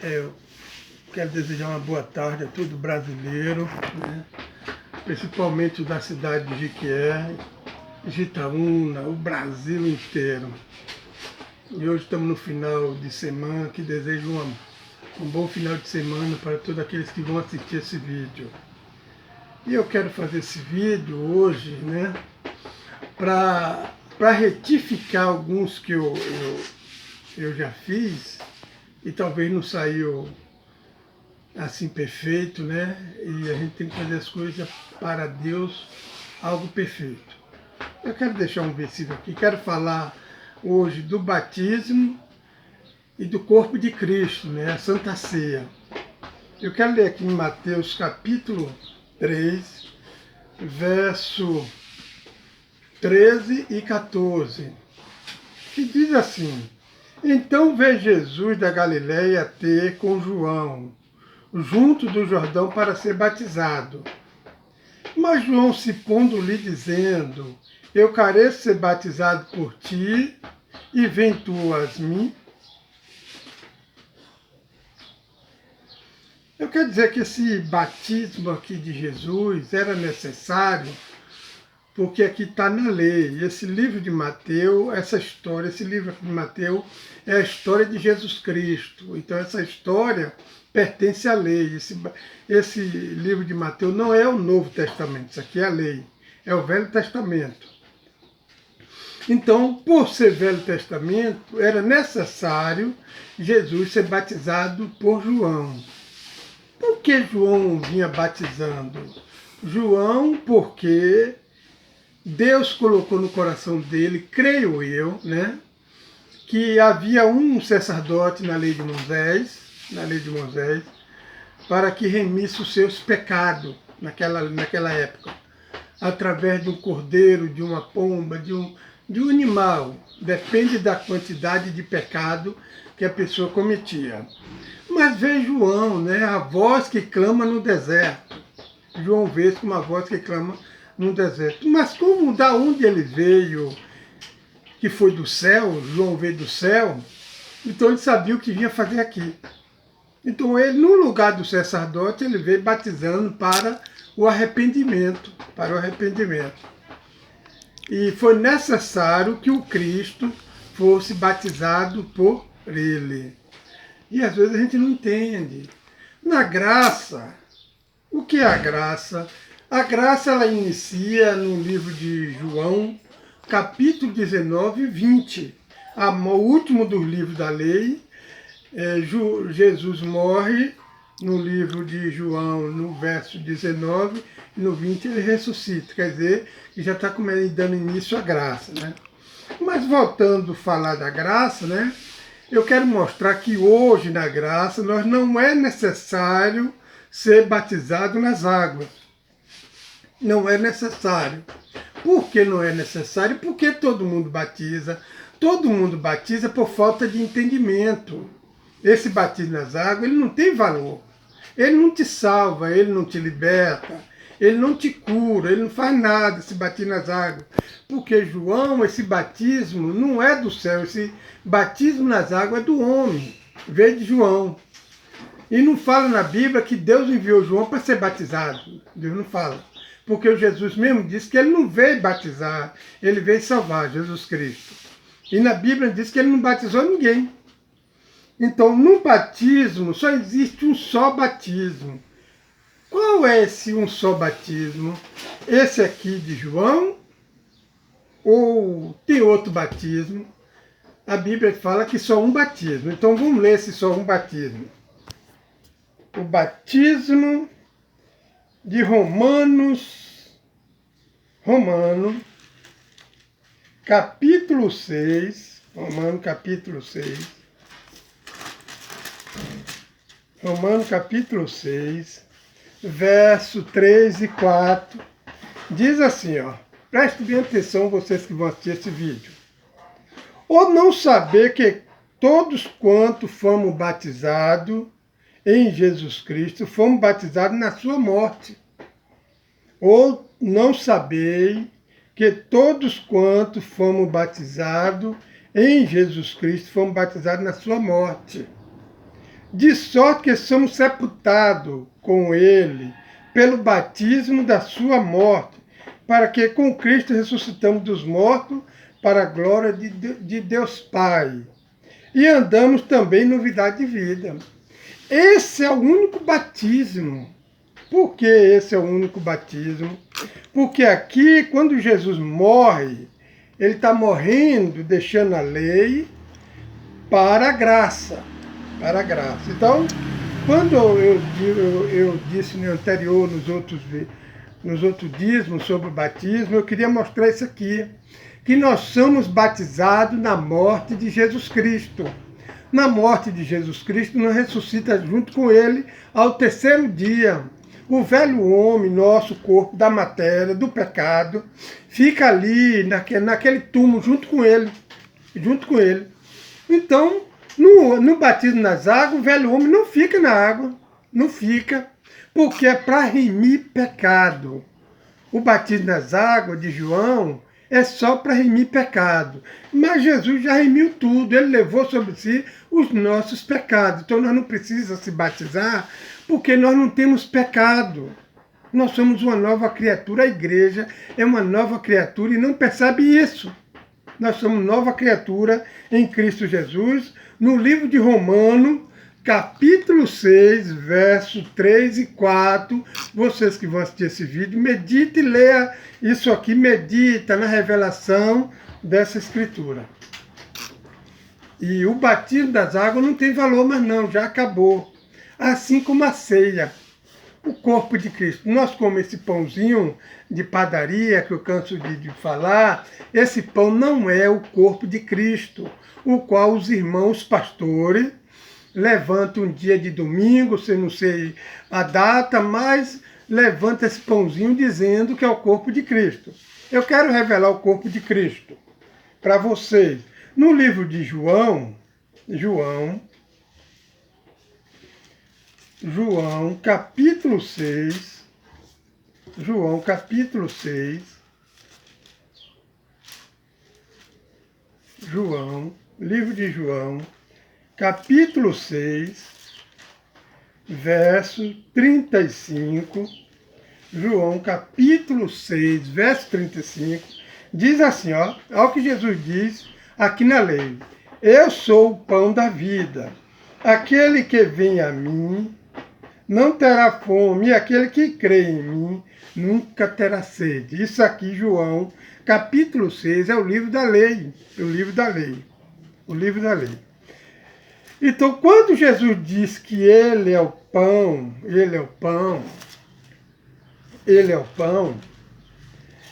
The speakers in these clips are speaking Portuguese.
Eu quero desejar uma boa tarde a todo brasileiro, né? Principalmente da cidade de Jequié, Jitaúna, o Brasil inteiro. E hoje estamos no final de semana, que desejo um bom final de semana para todos aqueles que vão assistir esse vídeo. E eu quero fazer esse vídeo hoje, né, para retificar alguns que eu já fiz e talvez não saiu assim perfeito, né? E a gente tem que fazer as coisas para Deus, algo perfeito. Eu quero deixar um versículo aqui, quero falar hoje do batismo e do corpo de Cristo, né? A Santa Ceia. Eu quero ler aqui em Mateus capítulo 3, verso 13 e 14, que diz assim: Então veio Jesus da Galileia ter com João, junto do Jordão, para ser batizado. Mas João se pondo-lhe dizendo: Eu careço ser batizado por ti, e vem tu a mim? Eu quero dizer que esse batismo aqui de Jesus era necessário, porque aqui está na lei. Esse livro de Mateus, essa história, esse livro de Mateus é a história de Jesus Cristo. Então essa história pertence à lei. Esse livro de Mateus não é o Novo Testamento, isso aqui é a lei, é o Velho Testamento. Então, por ser Velho Testamento, era necessário Jesus ser batizado por João. Por que João vinha batizando? João, porque Deus colocou no coração dele, creio eu, né, que havia um sacerdote na lei de Moisés, para que remisse os seus pecados naquela época, através de um cordeiro, de uma pomba, de um animal. Depende da quantidade de pecado que a pessoa cometia. Mas veio João, né, a voz que clama no deserto. João veio com uma voz que clama no deserto. Mas como da onde ele veio, que foi do céu, João veio do céu, então ele sabia o que vinha fazer aqui. Então ele, no lugar do sacerdote, ele veio batizando para o arrependimento, E foi necessário que o Cristo fosse batizado por ele. E às vezes a gente não entende. Na graça, o que é a graça? A graça, ela inicia no livro de João, capítulo 19 e 20. O último dos livros da lei. Jesus morre no livro de João, no verso 19, e no 20 ele ressuscita. Quer dizer, que já está dando início à graça, né? Mas voltando a falar da graça, né? Eu quero mostrar que hoje na graça nós não é necessário ser batizado nas águas. Não é necessário. Por que não é necessário? Porque todo mundo batiza. Todo mundo batiza por falta de entendimento. Esse batismo nas águas, ele não tem valor. Ele não te salva, ele não te liberta, ele não te cura, ele não faz nada se bater nas águas. Porque João, esse batismo não é do céu, esse batismo nas águas é do homem, veio de João. E não fala na Bíblia que Deus enviou João para ser batizado. Deus não fala. Porque o Jesus mesmo disse que ele não veio batizar, ele veio salvar, Jesus Cristo. E na Bíblia diz que ele não batizou ninguém. Então, no batismo, só existe um só batismo. Qual é esse um só batismo? Esse aqui de João? Ou tem outro batismo? A Bíblia fala que só um batismo. Então, vamos ler esse só um batismo. O batismo de Romano, capítulo 6. Romano, capítulo 6. Romanos capítulo 6, verso 3 e 4, diz assim, ó, preste bem atenção vocês que vão assistir esse vídeo. Ou não saber que todos quanto fomos batizados em Jesus Cristo, fomos batizados na sua morte. Ou não saber que todos quanto fomos batizados em Jesus Cristo, fomos batizados na sua morte. de sorte que somos sepultados com ele pelo batismo da sua morte, para que com Cristo ressuscitamos dos mortos para a glória de Deus Pai. E andamos também em novidade de vida. Esse é o único batismo. Por que esse é o único batismo? Porque aqui, quando Jesus morre, ele está morrendo, deixando a lei para a graça. Para a graça. Então, quando eu disse no anterior, nos outros dízimos sobre o batismo, eu queria mostrar isso aqui, que nós somos batizados na morte de Jesus Cristo. Na morte de Jesus Cristo, nós ressuscita junto com ele ao terceiro dia. O velho homem, nosso corpo da matéria, do pecado, fica ali naquele túmulo junto com ele. Junto com ele. Então, no batismo nas águas, o velho homem não fica na água. Não fica. Porque é para remir pecado. O batismo nas águas de João é só para remir pecado. Mas Jesus já remiu tudo. Ele levou sobre si os nossos pecados. Então nós não precisamos se batizar porque nós não temos pecado. Nós somos uma nova criatura. A igreja é uma nova criatura e não percebe isso. Nós somos nova criatura em Cristo Jesus. No livro de Romanos, capítulo 6, versos 3 e 4, vocês que vão assistir esse vídeo, medite e leia isso aqui, medita na revelação dessa escritura. E o batismo das águas não tem valor mais não, já acabou. Assim como a ceia, o corpo de Cristo. Nós comemos esse pãozinho de padaria, que eu canso de falar, esse pão não é o corpo de Cristo, o qual os irmãos pastores levanta um dia de domingo, se não sei a data, mas levanta esse pãozinho dizendo que é o corpo de Cristo. Eu quero revelar o corpo de Cristo para vocês. No livro de João, capítulo 6, livro de João, capítulo 6, verso 35, João capítulo 6, verso 35, diz assim, olha o que Jesus diz aqui na lei: eu sou o pão da vida, aquele que vem a mim não terá fome, e aquele que crê em mim nunca terá sede. Isso aqui, João capítulo 6, é o livro da lei, o livro da lei. Então, quando Jesus diz que ele é o pão, ele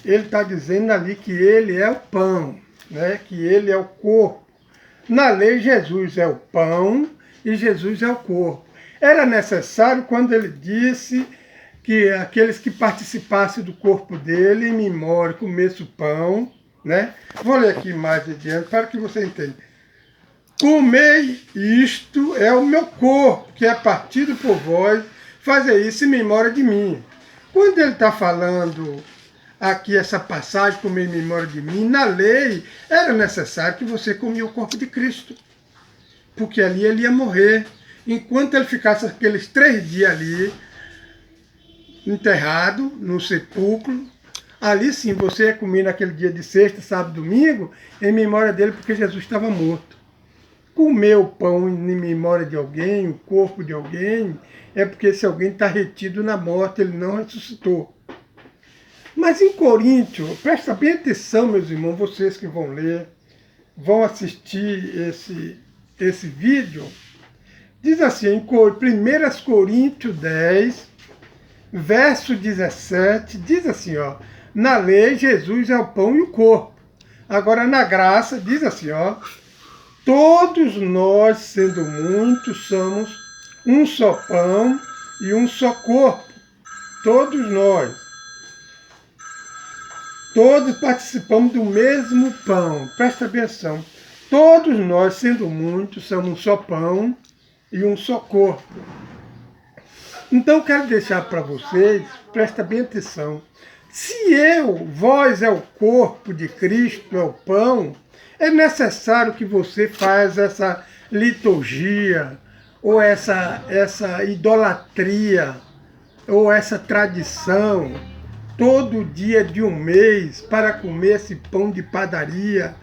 está dizendo ali que ele é o pão, né? Que ele é o corpo. Na lei, Jesus é o pão e Jesus é o corpo. Era necessário, quando ele disse que aqueles que participassem do corpo dele, em memória, comessem o pão, né? Vou ler aqui mais adiante para que você entenda. Comei, isto é o meu corpo, que é partido por vós, fazei isso em memória de mim. Quando ele está falando aqui essa passagem, comer em memória de mim, na lei era necessário que você comia o corpo de Cristo, porque ali ele ia morrer. Enquanto ele ficasse aqueles 3 dias ali, enterrado no sepulcro, ali sim você ia comer naquele dia de sexta, sábado, domingo, em memória dele, porque Jesus estava morto. Comer o pão em memória de alguém, o corpo de alguém, é porque esse alguém está retido na morte, ele não ressuscitou. Mas em Coríntios, presta bem atenção, meus irmãos, vocês que vão ler, vão assistir esse vídeo, diz assim, em 1 Coríntios 10, verso 17, diz assim, ó, na lei Jesus é o pão e o corpo. Agora na graça, diz assim, ó, todos nós, sendo muitos, somos um só pão e um só corpo. Todos nós. Todos participamos do mesmo pão. Presta atenção. Todos nós, sendo muitos, somos um só pão e um só corpo. Então, eu quero deixar para vocês, presta bem atenção. Se vós é o corpo de Cristo, é o pão, é necessário que você faça essa liturgia, ou essa idolatria, ou essa tradição, todo dia de um mês para comer esse pão de padaria,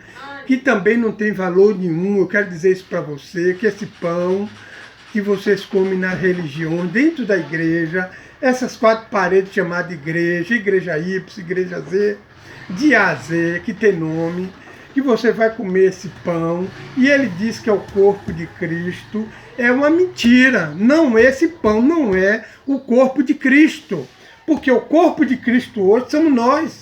que também não tem valor nenhum. Eu quero dizer isso para você, que esse pão que vocês comem na religião, dentro da igreja, essas 4 paredes chamadas igreja, igreja Y, igreja Z, de A a Z, que tem nome, que você vai comer esse pão, e ele diz que é o corpo de Cristo, é uma mentira. Não, esse pão não é o corpo de Cristo, porque o corpo de Cristo hoje somos nós,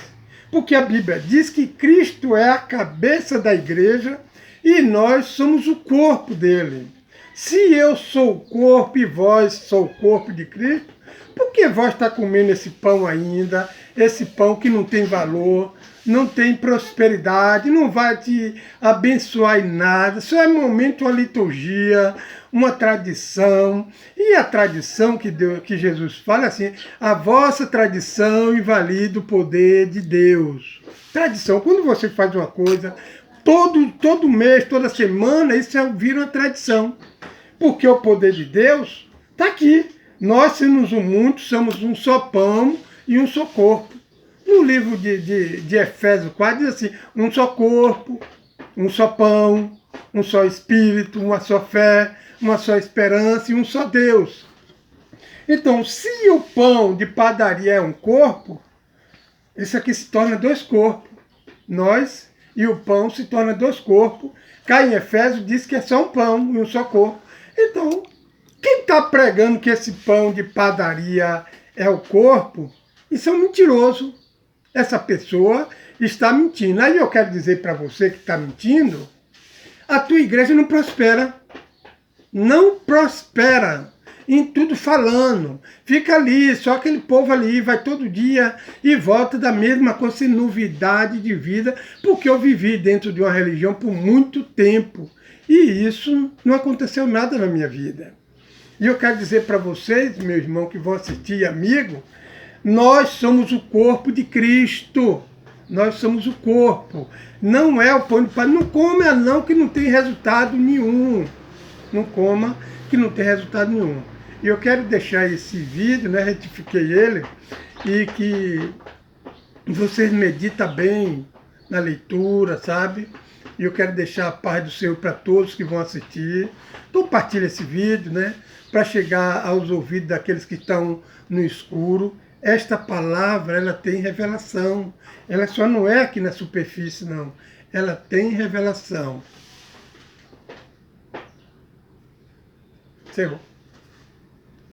porque a Bíblia diz que Cristo é a cabeça da igreja e nós somos o corpo dele. Se eu sou o corpo e vós sou o corpo de Cristo, por que vós está comendo esse pão ainda, esse pão que não tem valor, não tem prosperidade, não vai te abençoar em nada, só é momento uma liturgia, uma tradição, e a tradição que Jesus fala assim, a vossa tradição invalida o poder de Deus. Tradição, quando você faz uma coisa, todo mês, toda semana, isso vira uma tradição, porque o poder de Deus está aqui. Nós, sendo um mundo, somos um só pão e um só corpo. No livro de Efésios 4 diz assim, um só corpo, um só pão, um só espírito, uma só fé, uma só esperança e um só Deus. Então, se o pão de padaria é um corpo, isso aqui se torna 2 corpos. Nós e o pão se torna 2 corpos. Cá em Efésios diz que é só um pão e um só corpo. Então, quem está pregando que esse pão de padaria é o corpo, isso é um mentiroso. Essa pessoa está mentindo. Aí eu quero dizer para você que está mentindo, a tua igreja não prospera. Não prospera em tudo falando. Fica ali, só aquele povo ali, vai todo dia e volta da mesma coisa, sem novidade de vida, porque eu vivi dentro de uma religião por muito tempo. E isso não aconteceu nada na minha vida. E eu quero dizer para vocês, meu irmão, que vão assistir, amigo, nós somos o corpo de Cristo. Nós somos o corpo. Não é o pão de padaria. Não coma não, que não tem resultado nenhum. Não coma, que não tem resultado nenhum. E eu quero deixar esse vídeo, né, retifiquei ele, e que vocês meditam bem na leitura, sabe? E eu quero deixar a paz do Senhor para todos que vão assistir. Compartilhe esse vídeo, né? Para chegar aos ouvidos daqueles que estão no escuro. Esta palavra, ela tem revelação. Ela só não é aqui na superfície, não. Ela tem revelação. Encerrou.